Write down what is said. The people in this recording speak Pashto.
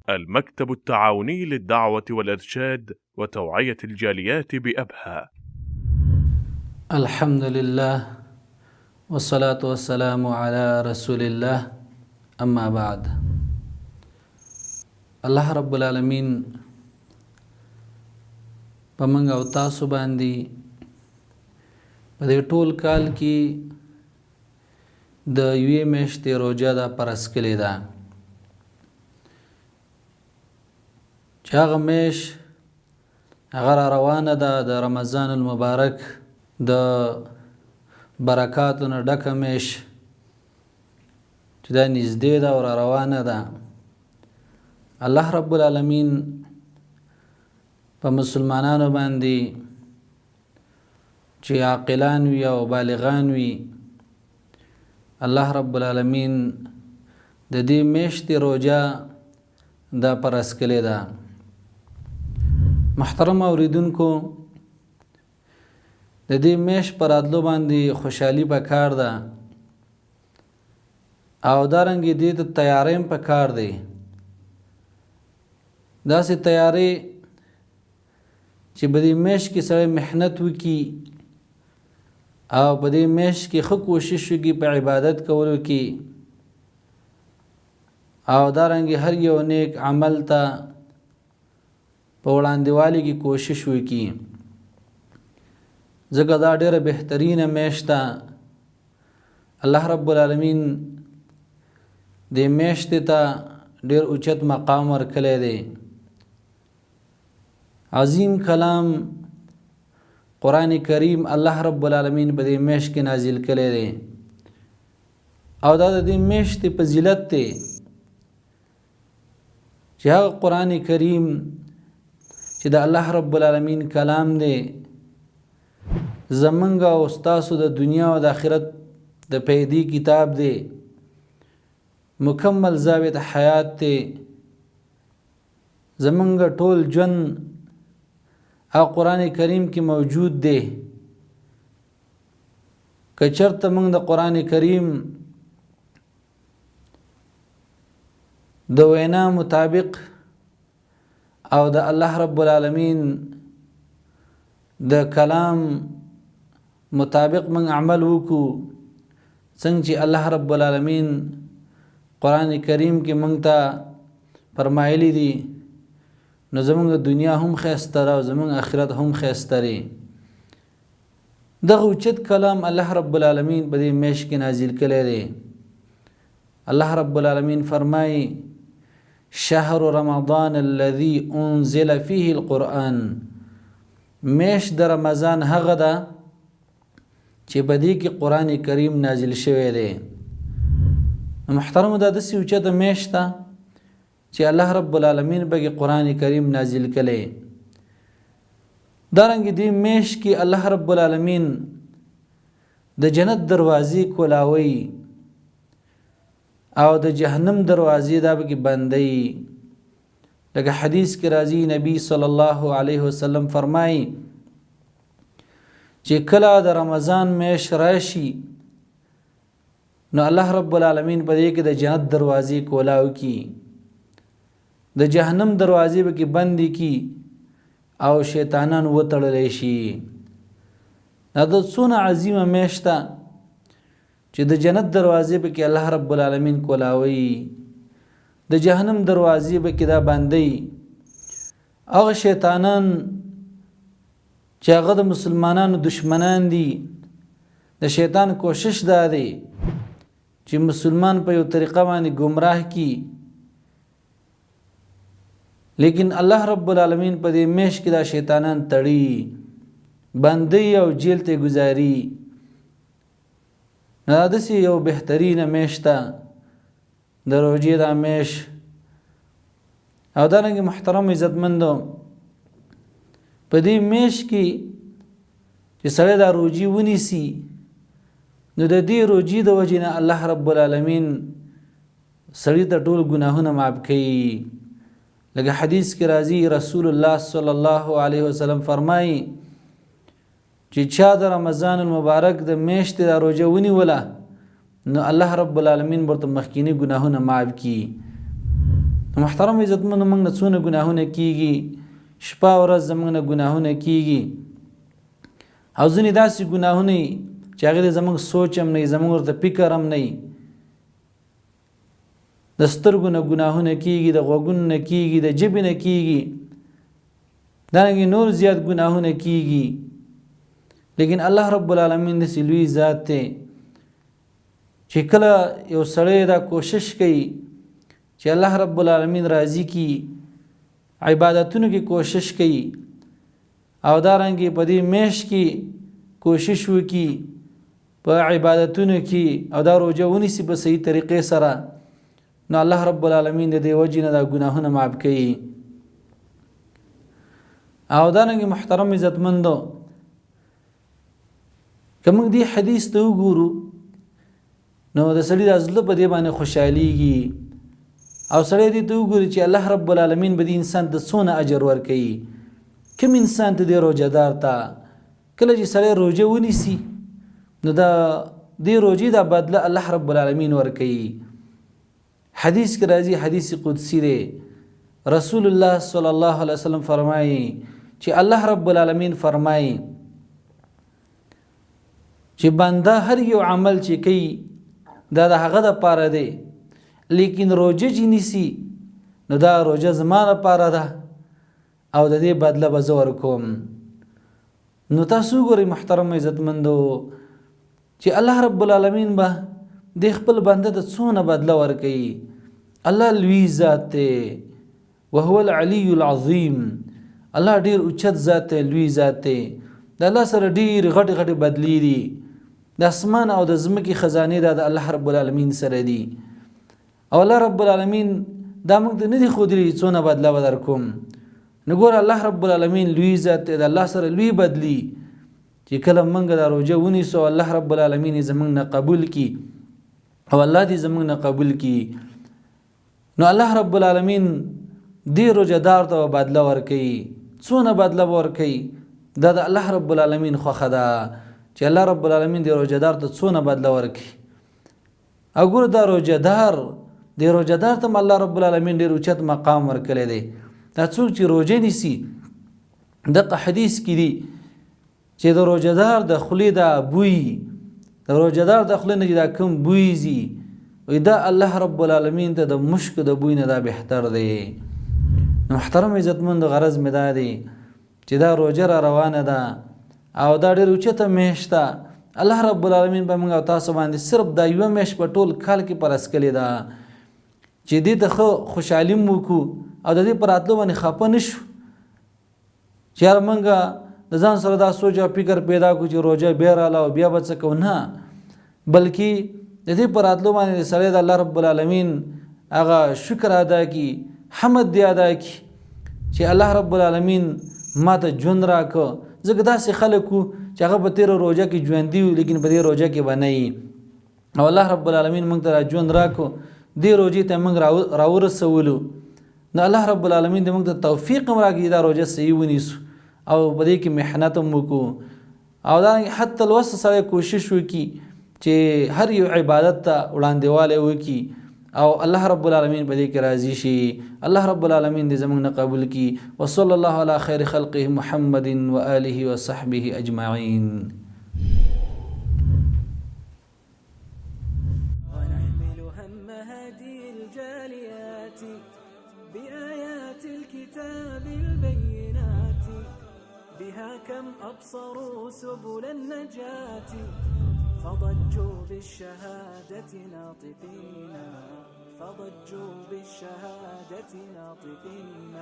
المكتب التعاوني للدعوة والإرشاد وتوعية الجاليات بأبها. الحمد لله والصلاة والسلام على رسول الله أما بعد. الله رب العالمين په موږ او تاسو باندې په دې ټول کال کې د یوې میاشتې روژه دا فرض کړې ده چې هغه میاشت هغه را روانه ده د رمضان المبارک د برکاتو نه ډکه میاشت چې دا نږدې ده او را روانه ده. الله رب العالمین په مسلمانانو باندې چې عاقلان وي او بالغان وي الله رب العالمین د دې میاشتې روژه دا فرض کړې ده. محترم اوریدونکو، د دې میاشت پر راتلو باندې خوشحالي پکار ده او دارنګې دې ته تیاری هم پکار دی. داسې تیاری چې په دې میاشت کې سړی محنت وکړي او په دې میاشت کې ښه کوشش وکړي په عبادت کولو کې او دارنګې هر یو نیک عمل ته په وړاندېوالي کې کوشش وکړي، ځکه دا ډېره بهترینه میاشت ده. الله رب العالمین دې میاشتې ته ډېر اوچت مقام ورکړی دی. عظیم کلام قرآن کریم الله رب العالمین په دې میاشت کې نازل کړی دی او دا د دې میاشتې فضیلت دی چې هغه قرآن کریم چې د الله رب العالمین کلام دی زمونږ او ستاسو د دنیا او د آخرت د پیدې کتاب دی، مکمل ضابط حیات دی. زمونږ ټول ژوند او قرآن کریم کې موجود دی. که چېرته موږ د قرآن کریم د وینا مطابق او د الله رب العالمین د کلام مطابق موږ عمل وکړو، څنګه چې الله رب العالمین قرآن کریم کې موږ ته فرمایلی دي، نو زمونږ دنیا هم ښایسته ده او زمونږ آخرت هم ښایسته دی. دغه اوچت کلام الله رب العالمین په دې میاشت کې نازل کړی دی. الله رب العالمین فرمایي شهر رمضان الذي انزل فيه القرآن، میاشت د رمضان هغه ده چې په دې کې قرآن کریم نازل شوی دی. محترم، دا داسې اوچته میاشت ده چې الله رب العالمین پکې قرآن کریم نازل کړي. دارنګې دې میاشت کې الله رب العالمین د جنت دروازې کولاوي او د جهنم دروازې دا پکې بندوي. لکه حدیث کې راځي نبی صلی الله علیه وسلم فرمایي چې کله د رمضان میاشت راشي نو الله رب العالمین په دې کې د جنت دروازې کولاو کی، د جهنم دروازې به کې بندې کی او شیطانان وتړلی شي. دا د څونه عظیمه میاشت ده چې د جنت دروازې به کې الله رب العالمین کولاوي، د جهنم دروازې به کې دا بندي. هغه شیطانان چې هغه د مسلمانانو دشمنان دي، د شیطان کوشش دا دی چې مسلمان په یو طریقه باندې گمراه کی، لیکن الله رب العالمین په دې میاشت کې دا شیطانان تړي، بندي او جیل ته گزاري. دا داسې یو بهترینه میاشت ده د روژې دا میاشت. او دارنګې محترم عزتمندو، په دې میاشت کې چې سړی دا روژې ونیسي نو د دې روژې د وجې نه الله رب العالمین سړي ته ټول ګناهونه معاف کوي. لکه حدیث کې راځي رسول الله صلی الله علیه وسلم فرمایي چې چا د رمضان المبارک د میاشتې دا روژه ونیوله نو الله رب العالمین ورته مخکینی ګناهونه معاف کړي. محترم عزتمنو موږ نه څونه ګناهونه کیږي، شپه ورځ زموږ نه ګناهونه کیږي، او ځینې داسې ګناهونه چې هغې زموږ سوچ هم نه وي، زموږ ورته فکر هم نه وي. د سترګو نه ګناهونه کیږي، د غوږونو نه کیږي، د ژبې نه کیږي، دارنګې نور زیات ګناهونه کیږي. لیکن الله رب العالمین داسې لوی ذات دی چې کله یو سړی دا کوشش کوي چې الله رب العالمین راضي کی، عبادتونو کې کوشش کوي، او دارنګې په دې میاشت کې کوشش وکړي په عبادتونو کې، او دا روژه ونیسي په صحیح طریقې سره، نو الله رب العالمین د دې وجې نه دا ګناهونه معاف کوي. او دارنګې محترم عزتمندو، که موږ دې حدیث ته وګورو نو د سړي د زړه په دې باندې خوشحالیږي، او سړی دې ته وګوري چې الله رب العالمین به دې انسان ته څونه اجر ورکوي. کوم انسان ته دې روژهدار ته کله چې سړی روژه ونیسي نو دا دې روژې دا بدله الله رب العالمین ورکوي. حدیث کې راځي، حدیث قدسی دی، رسول الله صلی الله علیه وسلم فرمایي چې الله رب العالمین فرمایي چې بنده هر یو عمل چې کوي دا د هغه دپاره دی، لیکن روژه چې نیسي نو دا روژه زما لپاره ده او د دې بدله به زه ورکوم. نو تاسو وګورئ محترم عزتمندو چې الله رب العالمین به د خپل بنده ته څونه بدله ورکوي. الله لوی ذات دی، وهو العلی العظیم. الله ډیر اوچت ذات دی، لوی ذات دی. د الله سره ډیر غټ غټ بدلی دي. د اسمان او د ځمکې خزانې دا د الله رب العالمین سره دي، او الله رب العالمین دا موږ ته نه دي ښودلي څونه بدله به درکوم. نو ګوره الله رب العالمین لوی ذات دی، د الله سره لوی بدلی چې کله موږ دا روژه ونیسو الله رب العالمین یې زموږ نه قبول کړي، او الله دې زموږ نه قبول کړي، نو الله رب العالمین دې روژهدار ته بدله ورکوي. څونه بدله به ورکوي دا د الله رب العالمین خوښه ده چې الله رب العالمین دې روژهدار ته څونه بدله ورکوي. او ګوره دا روژهدار ته الله رب العالمین ډېر اوچت مقام ورکړی دی. دا څوک چې روژه نیسي، دغه حدیث کې دي چې د روژهدار د خولې دا بوی، د روژهدار د خولې نه چې دا کوم بوی ځي، وایي دا الله رب العالمین ته د مشک د بوی نه دا بهتر دی. محترم عزتمند، غرض مې دا دی چې دا روژه را روانه ده او دا ډېر اوچته میاشت ده. الله رب العالمین به موږ او تاسو باندې صرف دا یوه میاشت په ټول کال کې پر اسکلې ده چې دې ته ښه خوشحالي مو وکړو او د دې په راتلو باندې خفه نه شو چې یاره موږ د ځان سره دا سوچ او فکر پیدا کړو چې روژه بیا راله او بیا به څه کوو. نه، بلکې د دې په راتلو باندې سړی د الله رب العالمین هغه شکر ادا کړي، حمد دې ادا کړي چې الله رب العالمین ما ته ژوند راکړه. ځکه داسې خلک وو چې هغه په تېره روژه کې ژوندي وي، لیکن په دې روژه کې به نه وي، او الله رب العالمین موږ ته را ژوند راکړو، دې روژې ته موږ راورسولو. نو الله رب العالمین دې موږ ته توفیق هم راکړي دا روژه صحیح ونیسو او په دې کې محنت هم وکړو، او دارنګې حتی الوسط سړی کوشش وکړي چې هر یو عبادت ته وړاندېوالی وکړي او الله رب العالمین په دې کې راضي شي. الله رب العالمین دې زموږ نه قبول کړي. وصلی الله علی خیر خلقه محمد و آله و صحبه اجمعین. ونحمل هم هذه الجاليات بآيات الكتاب البينات بها كم أبصروا سبل النجاة فضجوا بالشهادة ناطقين، فضجوا بالشهادة ناطقين.